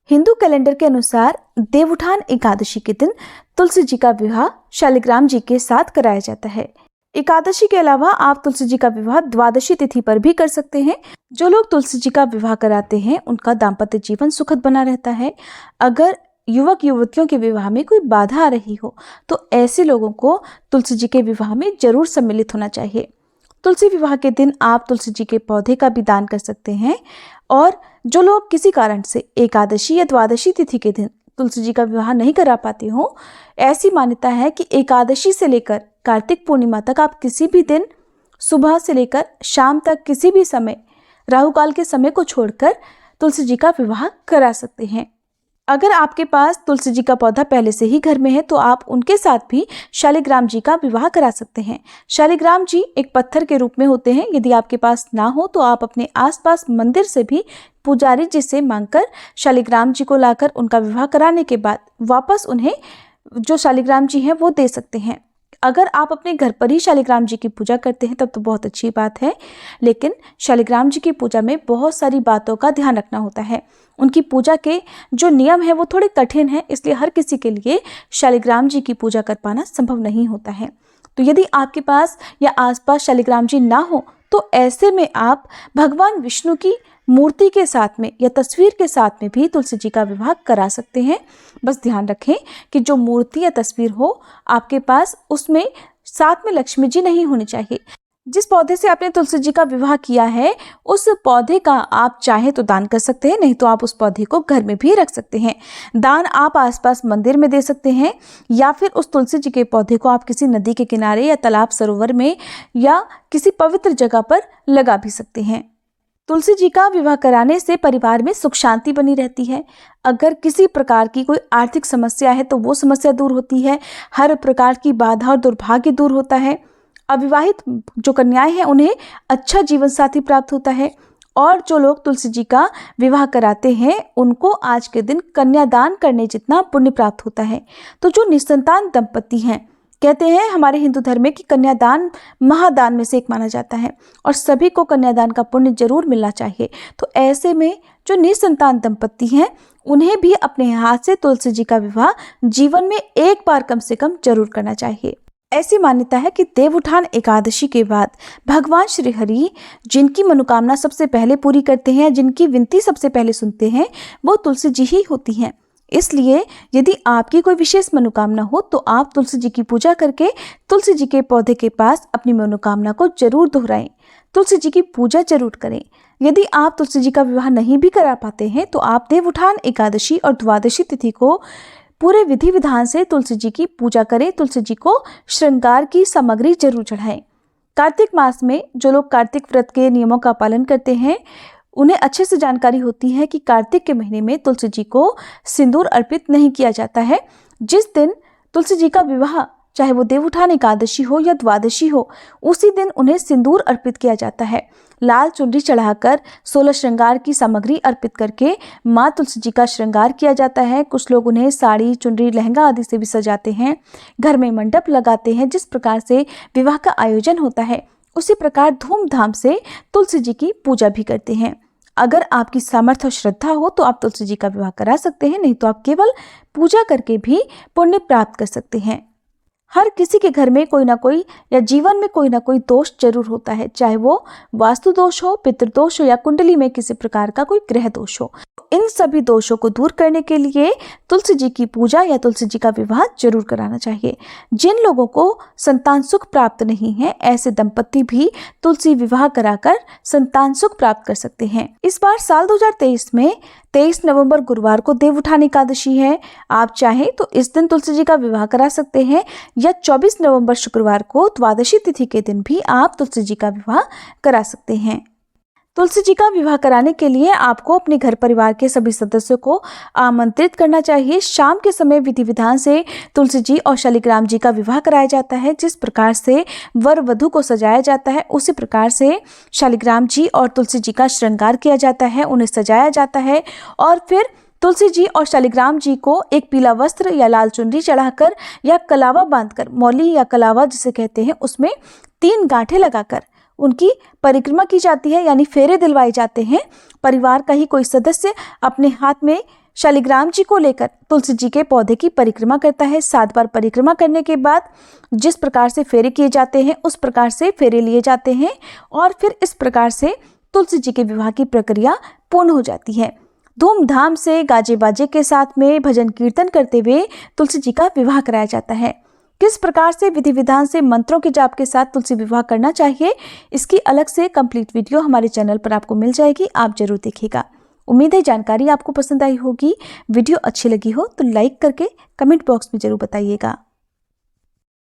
Hindu calendar के अनुसार देवउठान एकादशी के दिन तुलसी जी का विवाह शालिग्राम जी के साथ कराया जाता है। एकादशी के अलावा आप तुलसी जी का विवाह द्वादशी तिथि पर भी कर सकते हैं। जो लोग तुलसी जी का विवाह कराते हैं उनका दाम्पत्य जीवन सुखद बना रहता है। अगर युवक युवतियों के विवाह में कोई बाधा आ रही हो तो ऐसे लोगों को तुलसी जी के विवाह में जरूर सम्मिलित होना चाहिए। तुलसी विवाह के दिन आप तुलसी जी के पौधे का भी दान कर सकते हैं। और जो लोग किसी कारण से एकादशी या द्वादशी तिथि के दिन तुलसी जी का विवाह नहीं करा पाते हो, ऐसी मान्यता है कि एकादशी से लेकर कार्तिक पूर्णिमा तक आप किसी भी दिन सुबह से लेकर शाम तक किसी भी समय राहु काल के समय को छोड़कर तुलसी जी का विवाह करा सकते हैं। अगर आपके पास तुलसी जी का पौधा पहले से ही घर में है तो आप उनके साथ भी शालिग्राम जी का विवाह करा सकते हैं। शालिग्राम जी एक पत्थर के रूप में होते हैं। यदि आपके पास ना हो तो आप अपने आसपास मंदिर से भी पुजारी जी से मांगकर शालिग्राम जी को लाकर उनका विवाह कराने के बाद वापस उन्हें जो शालिग्राम जी हैं वो दे सकते हैं। अगर आप अपने घर पर ही शालिग्राम जी की पूजा करते हैं तब तो बहुत अच्छी बात है, लेकिन शालिग्राम जी की पूजा में बहुत सारी बातों का ध्यान रखना होता है। उनकी पूजा के जो नियम है वो थोड़े कठिन हैं, इसलिए हर किसी के लिए शालिग्राम जी की पूजा कर पाना संभव नहीं होता है। तो यदि आपके पास या आसपास शालिग्राम जी ना हो तो ऐसे में आप भगवान विष्णु की मूर्ति के साथ में या तस्वीर के साथ में भी तुलसी जी का विवाह करा सकते हैं। बस ध्यान रखें कि जो मूर्ति या तस्वीर हो आपके पास उसमें साथ में लक्ष्मी जी नहीं होनी चाहिए। जिस पौधे से आपने तुलसी जी का विवाह किया है उस पौधे का आप चाहे तो दान कर सकते हैं, नहीं तो आप उस पौधे को घर में भी रख सकते हैं। दान आप आसपास मंदिर में दे सकते हैं या फिर उस तुलसी जी के पौधे को आप किसी नदी के किनारे या तालाब सरोवर में या किसी पवित्र जगह पर लगा भी सकते हैं। तुलसी जी का विवाह कराने से परिवार में सुख शांति बनी रहती है। अगर किसी प्रकार की कोई आर्थिक समस्या है तो वो समस्या दूर होती है। हर प्रकार की बाधा और दुर्भाग्य दूर होता है। अविवाहित जो कन्याएं हैं उन्हें अच्छा जीवन साथी प्राप्त होता है। और जो लोग तुलसी जी का विवाह कराते हैं उनको आज के दिन कन्यादान करने जितना पुण्य प्राप्त होता है। तो जो निसंतान दंपति हैं, कहते हैं हमारे हिंदू धर्म में कि कन्यादान महादान में से एक माना जाता है और सभी को कन्यादान का पुण्य जरूर मिलना चाहिए। तो ऐसे में जो निसंतान दंपति हैं उन्हें भी अपने हाथ से तुलसी जी का विवाह जीवन में एक बार कम से कम जरूर करना चाहिए। ऐसी मान्यता है कि देवउठान एकादशी के बाद भगवान श्री हरि जिनकी मनोकामना सबसे पहले पूरी करते हैं, जिनकी विनती सबसे पहले सुनते हैं, वो तुलसी जी ही होती हैं। इसलिए यदि आपकी कोई विशेष मनोकामना हो तो आप तुलसी जी की पूजा करके तुलसी जी के पौधे के पास अपनी मनोकामना को जरूर दोहराएं। तुलसी जी की पूजा जरूर करें। यदि आप तुलसी जी का विवाह नहीं भी करा पाते हैं तो आप देवउठान एकादशी और द्वादशी तिथि को पूरे विधि विधान से तुलसी जी की पूजा करें। तुलसी जी को श्रृंगार की सामग्री जरूर चढ़ाएं। कार्तिक मास में जो लोग कार्तिक व्रत के नियमों का पालन करते हैं उन्हें अच्छे से जानकारी होती है कि कार्तिक के महीने में तुलसी जी को सिंदूर अर्पित नहीं किया जाता है। जिस दिन तुलसी जी का विवाह, चाहे वो देवउठान एकादशी हो या द्वादशी हो, उसी दिन उन्हें सिंदूर अर्पित किया जाता है। लाल चुनरी चढ़ाकर 16 श्रृंगार की सामग्री अर्पित करके माँ तुलसी जी का श्रृंगार किया जाता है। कुछ लोग उन्हें साड़ी, चुनरी, लहंगा आदि से भी सजाते हैं। घर में मंडप लगाते हैं। जिस प्रकार से विवाह का आयोजन होता है उसी प्रकार धूमधाम से तुलसी जी की पूजा भी करते हैं। अगर आपकी सामर्थ्य और श्रद्धा हो तो आप तुलसी जी का विवाह करा सकते हैं, नहीं तो आप केवल पूजा करके भी पुण्य प्राप्त कर सकते हैं। हर किसी के घर में कोई ना कोई या जीवन में कोई ना कोई दोष जरूर होता है, चाहे वो वास्तु दोष हो, पितृदोष हो या कुंडली में किसी प्रकार का कोई ग्रह दोष हो। इन सभी दोषों को दूर करने के लिए तुलसी जी की पूजा या तुलसी जी का विवाह जरूर कराना चाहिए। जिन लोगों को संतान सुख प्राप्त नहीं है ऐसे दंपति भी तुलसी विवाह कराकर संतान सुख प्राप्त कर सकते हैं। इस बार साल 2023 में 23 नवंबर गुरुवार को देवउठान एकादशी है। आप चाहें तो इस दिन तुलसी जी का विवाह करा सकते हैं या 24 नवंबर शुक्रवार को द्वादशी तिथि के दिन भी आप तुलसी जी का विवाह करा सकते हैं। तुलसी जी का विवाह कराने के लिए आपको अपने घर परिवार के सभी सदस्यों को आमंत्रित करना चाहिए। शाम के समय विधि विधान से तुलसी जी और शालिग्राम जी का विवाह कराया जाता है। जिस प्रकार से वर वधु को सजाया जाता है उसी प्रकार से शालिग्राम जी और तुलसी जी का श्रृंगार किया जाता है, उन्हें सजाया जाता है और फिर तुलसी जी और शालिग्राम जी को एक पीला वस्त्र या लाल चुनरी चढ़ाकर या कलावा बांधकर, मौली या कलावा जिसे कहते हैं, उसमें 3 गांठें लगाकर उनकी परिक्रमा की जाती है, यानी फेरे दिलवाए जाते हैं। परिवार का ही कोई सदस्य अपने हाथ में शालिग्राम जी को लेकर तुलसी जी के पौधे की परिक्रमा करता है। 7 बार परिक्रमा करने के बाद जिस प्रकार से फेरे किए जाते हैं उस प्रकार से फेरे लिए जाते हैं और फिर इस प्रकार से तुलसी जी के विवाह की प्रक्रिया पूर्ण हो जाती है। धूमधाम से गाजे बाजे के साथ में भजन कीर्तन करते हुए तुलसी जी का विवाह कराया जाता है। किस प्रकार से विधि विधान से मंत्रों के जाप के साथ तुलसी विवाह करना चाहिए, इसकी अलग से कंप्लीट वीडियो हमारे चैनल पर आपको मिल जाएगी, आप जरूर देखिएगा। उम्मीद है जानकारी आपको पसंद आई होगी। वीडियो अच्छी लगी हो तो लाइक करके कमेंट बॉक्स में जरूर बताइएगा।